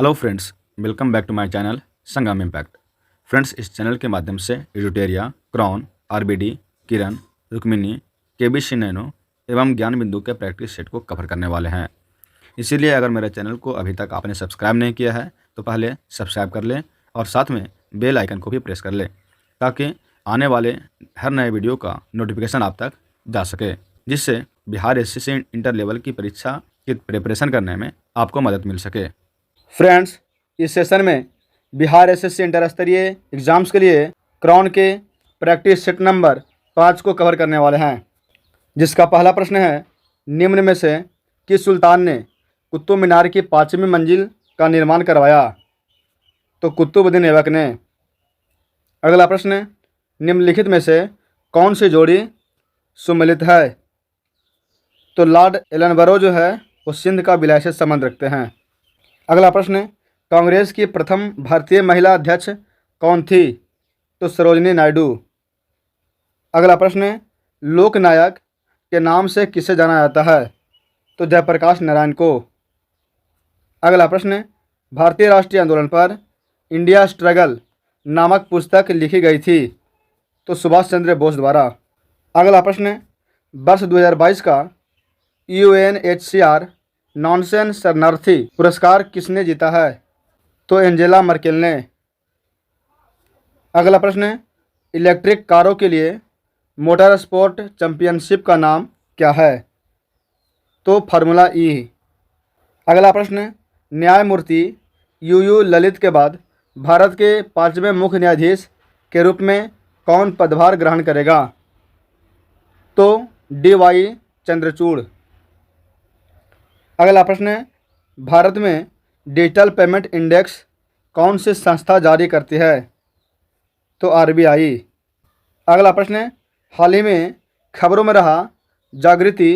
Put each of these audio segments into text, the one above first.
Hello friends, welcome back to my channel Sangam impact. Friends, इस चैनल के माध्यम से एडिटेरिया, क्रॉन, RBD, Kiran, Rukmini, KBC nano एवं ज्ञान बिंदु के प्रैक्टिस सेट को कवर करने वाले हैं। इसीलिए अगर मेरे चैनल को अभी तक आपने सब्सक्राइब नहीं किया है तो पहले सब्सक्राइब कर लें और साथ में बेल आइकन को भी प्रेस कर लें ताकि आने वाले हर नए वीडियो का नोटिफिकेशन आप तक जा सके, जिससे बिहार एसएससी इंटर लेवल की परीक्षा की प्रिपरेशन करने में आपको मदद मिल सके। फ्रेंड्स, इस सेशन में बिहार एसएससी इंटर स्तरीय एग्जाम्स के लिए क्रॉन के प्रैक्टिस सेट नंबर 5 को कवर करने वाले हैं, जिसका पहला प्रश्न है, निम्न में से किस सुल्तान ने कुतुब मीनार की 5वीं मंजिल का निर्माण करवाया? तो कुतुबुद्दीन ऐबक ने। अगला प्रश्न, निम्नलिखित में से कौन सी जोड़ी सुमेलित है? तो लॉर्ड एलनबरो जो है वो सिंध का विलय से संबंध रखते हैं। अगला प्रश्न, कांग्रेस की प्रथम भारतीय महिला अध्यक्ष कौन थी? तो सरोजिनी नायडू। अगला प्रश्न, लोकनायक के नाम से किसे जाना जाता है? तो जयप्रकाश नारायण को। अगला प्रश्न, भारतीय राष्ट्रीय आंदोलन पर इंडिया स्ट्रगल नामक पुस्तक लिखी गई थी? तो सुभाष चंद्र बोस द्वारा। अगला प्रश्न, वर्ष 2022 का UNHCR नॉनसेन शरणार्थी पुरस्कार किसने जीता है? तो एंजेला मर्केल ने। अगला प्रश्न, इलेक्ट्रिक कारों के लिए मोटर स्पोर्ट चैंपियनशिप का नाम क्या है? तो फार्मूला ई। अगला प्रश्न, न्यायमूर्ति UU ललित के बाद भारत के 5वें मुख्य न्यायाधीश के रूप में कौन पदभार ग्रहण करेगा? तो DY चंद्रचूड़। अगला प्रश्न, भारत में डिजिटल पेमेंट इंडेक्स कौन सी संस्था जारी करती है? तो RBI। अगला प्रश्न, हाल ही में खबरों में रहा जागृति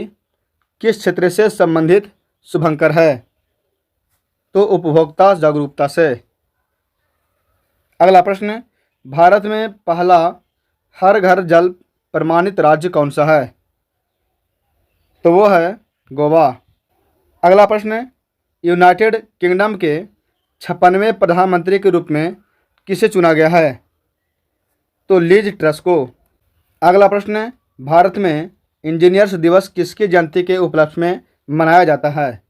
किस क्षेत्र से संबंधित शुभंकर है? तो उपभोक्ता जागरूकता से। अगला प्रश्न, भारत में पहला हर घर जल प्रमाणित राज्य कौन सा है? तो वो है गोवा। अगला प्रश्न, यूनाइटेड किंगडम के 56वें प्रधानमंत्री के रूप में किसे चुना गया है? तो लीज ट्रस को। अगला प्रश्न, भारत में इंजीनियर्स दिवस किसकी जयंती के उपलक्ष्य में मनाया जाता है?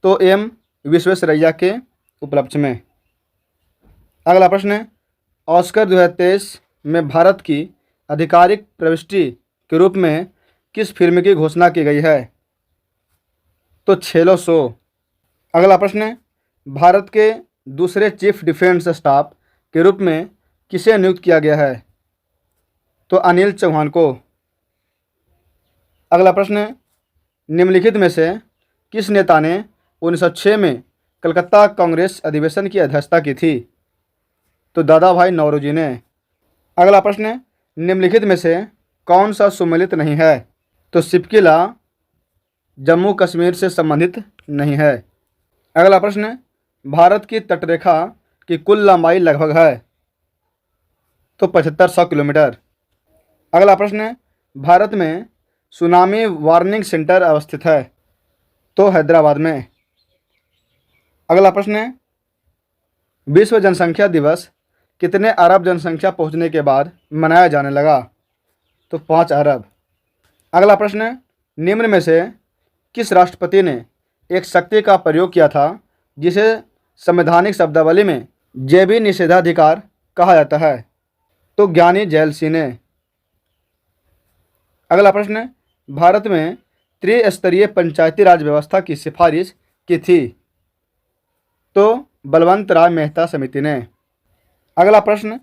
तो M विश्वेश्वरैया के उपलक्ष्य में। अगला प्रश्न, ऑस्कर 2023 में भारत की आधिकारिक प्रविष्टि के रूप में किस फिल्म की घोषणा की गई है? तो छेलो शो। अगला प्रश्न, भारत के दूसरे चीफ डिफेंस स्टाफ के रूप में किसे नियुक्त किया गया है? तो अनिल चौहान को। अगला प्रश्न, निम्नलिखित में से किस नेता ने 1906 में कलकत्ता कांग्रेस अधिवेशन की अध्यक्षता की थी? तो दादा भाई नौरोजी ने। अगला प्रश्न, निम्नलिखित में से कौन सा सुमेलित नहीं है? तो सिपकिला जम्मू कश्मीर से संबंधित नहीं है। अगला प्रश्न, भारत की तटरेखा की कुल लंबाई लगभग है? तो 7500 किलोमीटर। अगला प्रश्न, भारत में सुनामी वार्निंग सेंटर अवस्थित है? तो हैदराबाद में। अगला प्रश्न, विश्व जनसंख्या दिवस कितने अरब जनसंख्या पहुंचने के बाद मनाया जाने लगा? तो 5 अरब। अगला प्रश्न, निम्न में से किस राष्ट्रपति ने एक शक्ति का प्रयोग किया था जिसे संवैधानिक शब्दावली में जैवी निषेधाधिकार कहा जाता है? तो ज्ञानी जैल सिंह ने। अगला प्रश्न, भारत में त्रिस्तरीय पंचायती राज व्यवस्था की सिफारिश की थी? तो बलवंत राय मेहता समिति ने। अगला प्रश्न,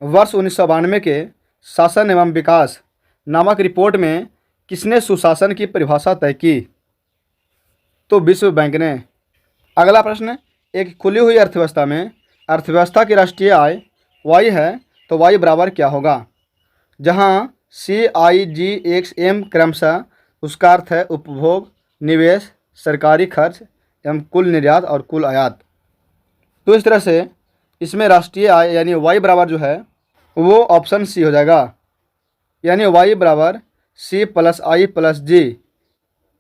वर्ष 1992 के शासन एवं विकास नामक रिपोर्ट में किसने सुशासन की परिभाषा तय की? तो विश्व बैंक ने। अगला प्रश्न, एक खुली हुई अर्थव्यवस्था में अर्थव्यवस्था की राष्ट्रीय आय Y है तो Y बराबर क्या होगा? जहां CIGXM क्रमशः उसका अर्थ है उपभोग, निवेश, सरकारी खर्च एवं कुल निर्यात और कुल आयात। तो इस तरह से इसमें राष्ट्रीय आय यानी Y बराबर जो है वो ऑप्शन C हो जाएगा, यानी Y बराबर C + I + G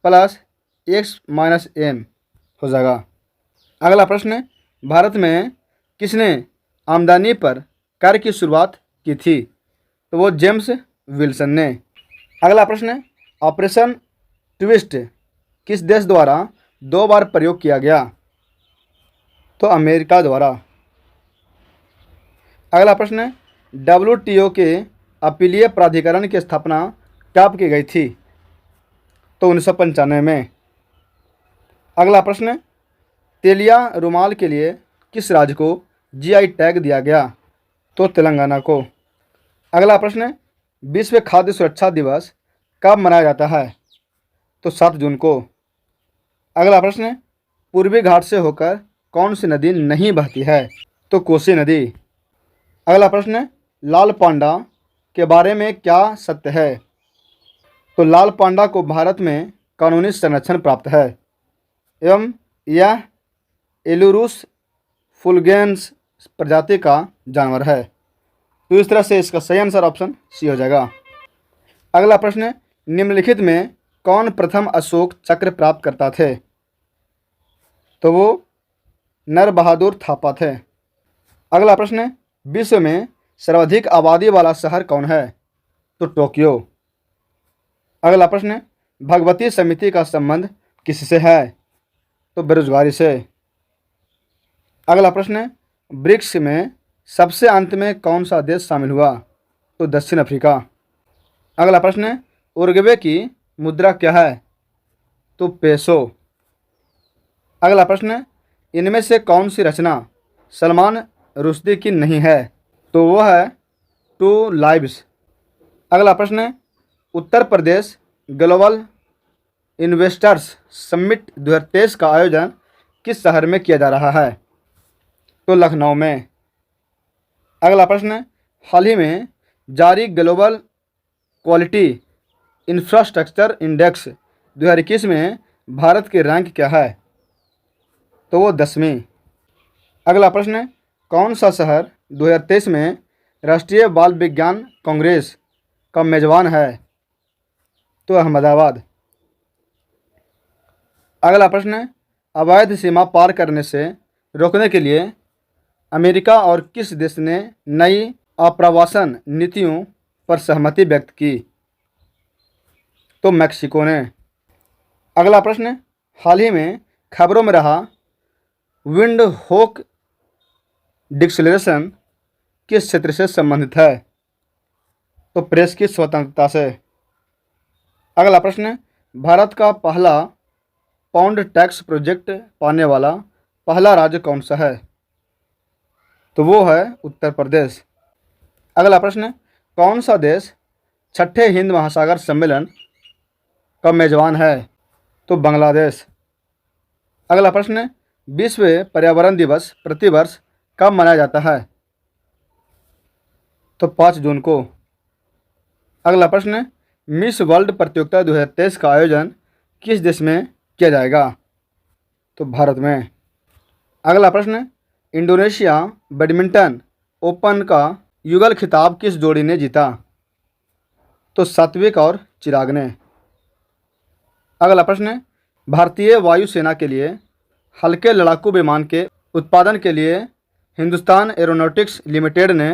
+ X - M हो जाएगा। अगला प्रश्न, भारत में किसने आमदनी पर कर की शुरुआत की थी? तो वो जेम्स विल्सन ने। अगला प्रश्न, ऑपरेशन ट्विस्ट किस देश द्वारा 2 बार प्रयोग किया गया? तो अमेरिका द्वारा। अगला प्रश्न, WTO के अपीलीय प्राधिकरण की स्थापना कब की गई थी? तो 1995 में। अगला प्रश्न, तेलिया रुमाल के लिए किस राज्य को GI टैग दिया गया? तो तेलंगाना को। अगला प्रश्न, विश्व खाद्य सुरक्षा दिवस कब मनाया जाता है? तो 7 जून को। अगला प्रश्न, पूर्वी घाट से होकर कौन सी नदी नहीं बहती है? तो कोसी नदी। अगला प्रश्न, लाल पांडा के बारे में क्या सत्य है? तो लाल पांडा को भारत में कानूनी संरक्षण प्राप्त है एवं यह एलुरुस फुल्गेंस प्रजाति का जानवर है। तो इस तरह से इसका सही आंसर ऑप्शन सी हो जाएगा। अगला प्रश्न, निम्नलिखित में कौन प्रथम अशोक चक्र प्राप्त करता थे? तो वो नर बहादुर थापा थे। अगला प्रश्न, विश्व में सर्वाधिक आबादी वाला शहर कौन है? तो टोक्यो। अगला प्रश्न, भगवती समिति का संबंध किससे है? तो बेरोजगारी से। अगला प्रश्न, ब्रिक्स में सबसे अंत में कौन सा देश शामिल हुआ? तो दक्षिण अफ्रीका। अगला प्रश्न, उरुग्वे की मुद्रा क्या है? तो पेसो। अगला प्रश्न, इनमें से कौन सी रचना सलमान रुश्दी की नहीं है? तो वह है टू लाइव्स। अगला प्रश्न, Uttar Pradesh global investors summit 2023 का आयोजन किस शहर में किया जा रहा है? तो लखनऊ में। अगला प्रश्न, हाल ही में जारी ग्लोबल क्वालिटी इंफ्रास्ट्रक्चर इंडेक्स 2021 में भारत की रैंक क्या है? तो वो 10वीं। अगला प्रश्न, कौन सा शहर 2023 में राष्ट्रीय बाल विज्ञान कांग्रेस का मेजबान है? तो अहमदाबाद। अगला प्रश्न, अवैध सीमा पार करने से रोकने के लिए अमेरिका और किस देश ने नई आप्रवासन नीतियों पर सहमति व्यक्त की? तो मैक्सिको ने। अगला प्रश्न, हाल ही में खबरों में रहा विंड होक डिक्लेरेशन किस क्षेत्र से संबंधित है? तो प्रेस की स्वतंत्रता से। अगला प्रश्न, भारत का पहला पाउंड टैक्स प्रोजेक्ट पाने वाला पहला राज्य कौन सा है? तो वो है उत्तर प्रदेश। अगला प्रश्न, कौन सा देश 6ठे हिंद महासागर सम्मेलन का मेजबान है? तो बांग्लादेश। अगला प्रश्न, विश्व पर्यावरण दिवस प्रतिवर्ष कब मनाया जाता है? तो 5 जून को। अगला प्रश्न, मिस वर्ल्ड प्रतियोगिता 2023 का आयोजन किस देश में किया जाएगा? तो भारत में। अगला प्रश्न, इंडोनेशिया बैडमिंटन ओपन का युगल खिताब किस जोड़ी ने जीता? तो सात्विक और चिराग ने। अगला प्रश्न, भारतीय वायुसेना के लिए हल्के लड़ाकू विमान के उत्पादन के लिए हिंदुस्तान एरोनॉटिक्स लिमिटेड ने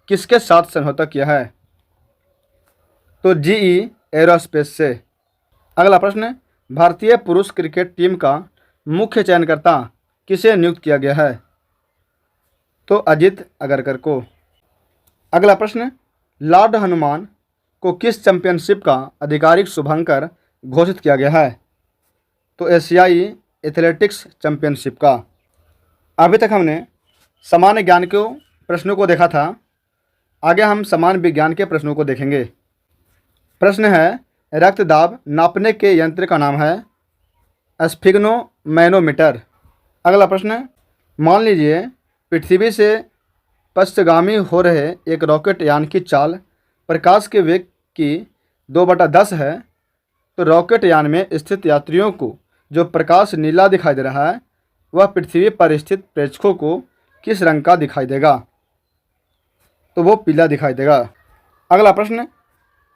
किसके साथ समझौता किया है? तो GE एरोस्पेस से। अगला प्रश्न, भारतीय पुरुष क्रिकेट टीम का मुख्य चयनकर्ता किसे नियुक्त किया गया है? तो अजित अगरकर को। अगला प्रश्न, लॉर्ड हनुमान को किस चैंपियनशिप का आधिकारिक शुभंकर घोषित किया गया है? तो एशियाई एथलेटिक्स चैंपियनशिप का। अभी तक हमने सामान्य ज्ञान के प्रश्नों को देखा था, आगे हम सामान्य विज्ञान के प्रश्नों को देखेंगे। प्रश्न है, रक्तदाब नापने के यंत्र का नाम है स्फिग्नोमैनोमीटर। अगला प्रश्न, मान लीजिए पृथ्वी से पश्चगामी हो रहे एक रॉकेट यान की चाल प्रकाश के वेग की 2/10 है, तो रॉकेट यान में स्थित यात्रियों को जो प्रकाश नीला दिखाई दे रहा है वह पृथ्वी पर स्थित प्रेक्षकों को किस रंग का दिखाई देगा? तो वो पीला दिखाई देगा। अगला प्रश्न,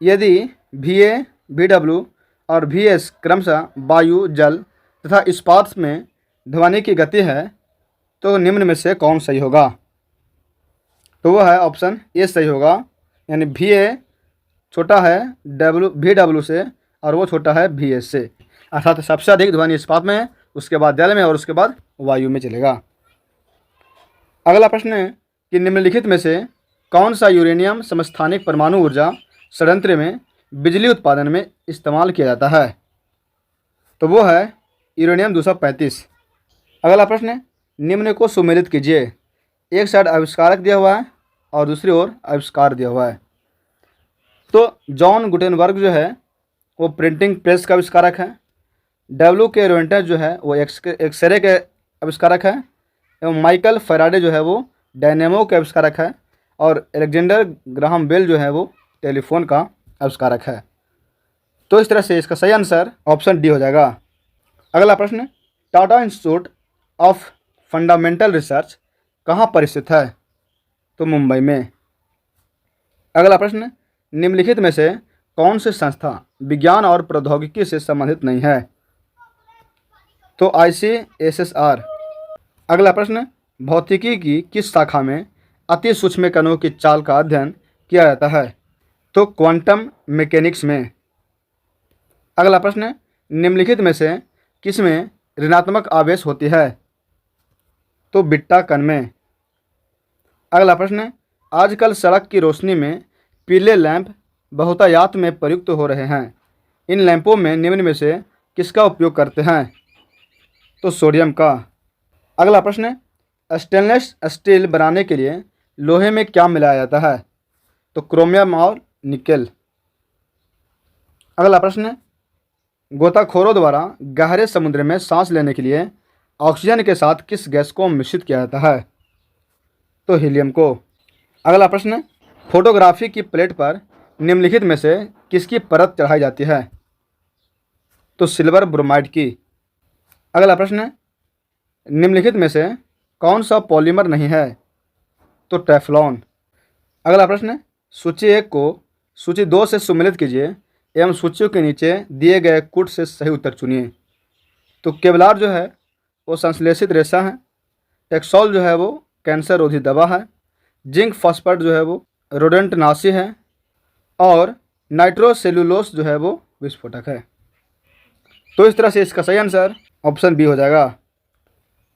यदि VA, VW और VS क्रमशः वायु, जल तथा इस्पात में ध्वनि की गति है तो निम्न में से कौन सही होगा? तो वो है ऑप्शन ए सही होगा, यानी भी ए छोटा है वी डब्ल्यू से और वो छोटा है वी एस से, अर्थात सबसे अधिक ध्वनि इस्पात में है, उसके बाद जल में और उसके बाद वायु में चलेगा। अगला प्रश्न है कि निम्नलिखित में से कौन सा यूरेनियम समस्थानिक परमाणु ऊर्जा संयंत्र में बिजली उत्पादन में इस्तेमाल किया जाता है? तो वो है यूरेनियम 235। अगला प्रश्न है, निम्न को सुमेलित कीजिए। एक साइड आविष्कारक दिया हुआ है और दूसरी ओर आविष्कार दिया हुआ है। तो जॉन गुटेनबर्ग जो है वो प्रिंटिंग प्रेस का आविष्कारक है। डब्ल्यू के रोएंटस जो है वो एक्सरे के आविष्कारक है, एवं माइकल फैराडे जो है वो डायनेमो के आविष्कारक है, और अलेक्जेंडर ग्राहम बेल जो है वो टेलीफोन का आविष्कारक है। तो इस तरह से इसका सही आंसर ऑप्शन डी हो जाएगा। अगला प्रश्न, Tata institute of fundamental research कहाँ पर स्थित है? तो मुंबई में। अगला प्रश्न, निम्नलिखित में से कौन सी संस्था विज्ञान और प्रौद्योगिकी से संबंधित नहीं है? तो ICSSR। अगला प्रश्न, भौतिकी की किस शाखा में अति सूक्ष्म कणों की चाल का अध्ययन किया जाता है? तो क्वांटम मैकेनिक्स में। अगला प्रश्न, निम्नलिखित में से किसमें ऋणात्मक आवेश होती है? तो बिट्टा कण में। अगला प्रश्न, आजकल सड़क की रोशनी में पीले लैंप बहुतायात में प्रयुक्त हो रहे हैं। इन लैंपों में निम्न में से किसका उपयोग करते हैं? तो सोडियम का। अगला प्रश्न, स्टेनलेस स्टील बनाने के लिए लोहे में क्या मिलाया जाता है? तो क्रोमियम और निकेल। अगला प्रश्न, गोताखोरों द्वारा गहरे समुद्र में सांस लेने के लिए ऑक्सीजन के साथ किस गैस को मिश्रित किया जाता है? तो हीलियम को। अगला प्रश्न, फोटोग्राफी की प्लेट पर निम्नलिखित में से किसकी परत चढ़ाई जाती है? तो सिल्वर ब्रोमाइड की। अगला प्रश्न, निम्नलिखित में से कौन सा पॉलीमर नहीं है? तो टेफ्लॉन। अगला प्रश्न, सूची 1 को सूची 2 से सुमेलित कीजिए एवं सूचियों के नीचे दिए गए कूट से सही उत्तर चुनिए। तो केवलार जो है वो संश्लेषित रेशा है, टेक्सोल जो है वो कैंसर रोधी दवा है, जिंक फॉस्फेट जो है वो रोडेंटनाशी है, और नाइट्रोसेलुलोस जो है वो विस्फोटक है। तो इस तरह से इसका सही आंसर ऑप्शन बी हो जाएगा।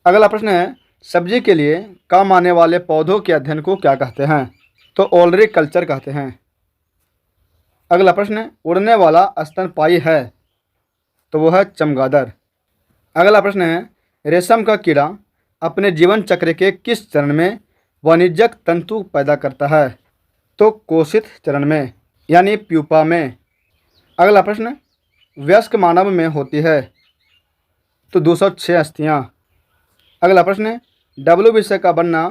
अगला प्रश्न है, सब्जी के लिए काम आने वाले पौधों के अध्ययन को क्या कहते हैं? तो ओलरी कल्चर कहते हैं। अगला प्रश्न, उड़ने वाला स्तनपायी है? तो वो है चमगादड़। अगला प्रश्न है, रेशम का कीड़ा अपने जीवन चक्र के किस चरण में वाणिज्यिक तंतु पैदा करता है? तो कोशित चरण में, यानी प्यूपा में। अगला प्रश्न, वयस्क मानव में होती है? तो 206 अस्थियाँ। अगला प्रश्न, WBC का बनना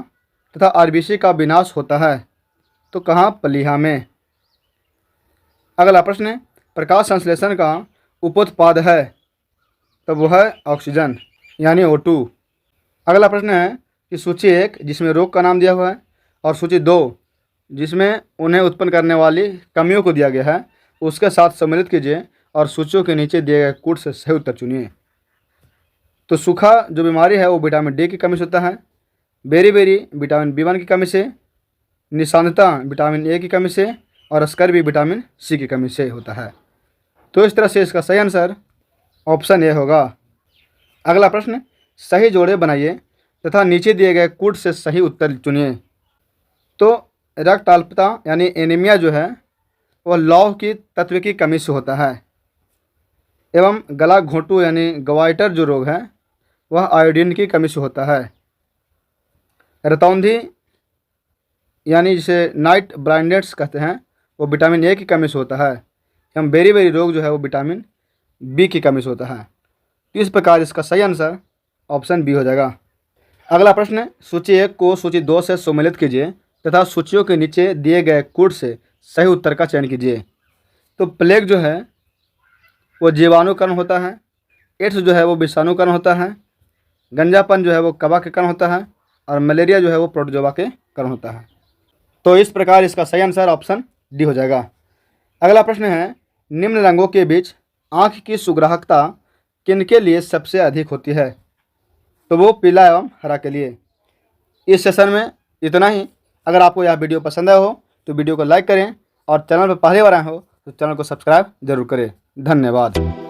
तथा RBC का विनाश होता है? तो कहाँ? प्लीहा में। अगला प्रश्न, प्रकाश संश्लेषण का उपोत्पाद है? तो वो है ऑक्सीजन, यानी O2। अगला प्रश्न है कि सूची 1 जिसमें रोग का नाम दिया हुआ है और सूची 2 जिसमें उन्हें उत्पन्न करने वाली कमियों को दिया गया है उसके साथ सम्मिलित कीजिए और सूचियों के नीचे दिए गए कूट से सही उत्तर चुनिए। तो सूखा जो बीमारी है वो विटामिन डी की कमी से होता है, बेरी विटामिन B1 की कमी से, निशानता विटामिन ए की कमी से, और स्कर्वी विटामिन सी की कमी से होता है। तो इस तरह से इसका सही आंसर ऑप्शन ए होगा। अगला प्रश्न, सही जोड़े बनाइए तथा नीचे दिए गए कूट से सही उत्तर चुनिए। तो रक्त अल्पता यानी एनीमिया जो है वह लौह की तत्व की कमी से होता है, एवं गला घोंटू यानी गवाइटर जो रोग है वह आयोडीन की कमी से होता है। रतौंधी यानी जिसे नाइट ब्लाइंडनेस कहते हैं वो विटामिन ए की कमी से होता है, एवं बेरी रोग जो है वो विटामिन बी की कमी से होता है। तो इस प्रकार इसका सही आंसर ऑप्शन बी हो जाएगा। अगला प्रश्न, सूची 1 को सूची 2 से सम्मिलित कीजिए तथा सूचियों के नीचे दिए गए कूट से सही उत्तर का चयन कीजिए। तो प्लेग जो है वो जीवाणुकण होता है, एड्स जो है वो विषाणुकण होता है, गंजापन जो है वो कवक के कण होता है, और मलेरिया जो है वो प्रोटोजोआ के कण होता है। तो इस प्रकार इसका सही आंसर ऑप्शन डी हो जाएगा। अगला प्रश्न है, निम्न रंगों के बीच आँख की सुग्राहकता किनके लिए सबसे अधिक होती है? तो वो पीला एवं हरा के लिए। इस सेशन में इतना ही। अगर आपको यह वीडियो पसंद आया हो तो वीडियो को लाइक करें और चैनल पर पहली बार आए हो तो चैनल को सब्सक्राइब जरूर करें। धन्यवाद।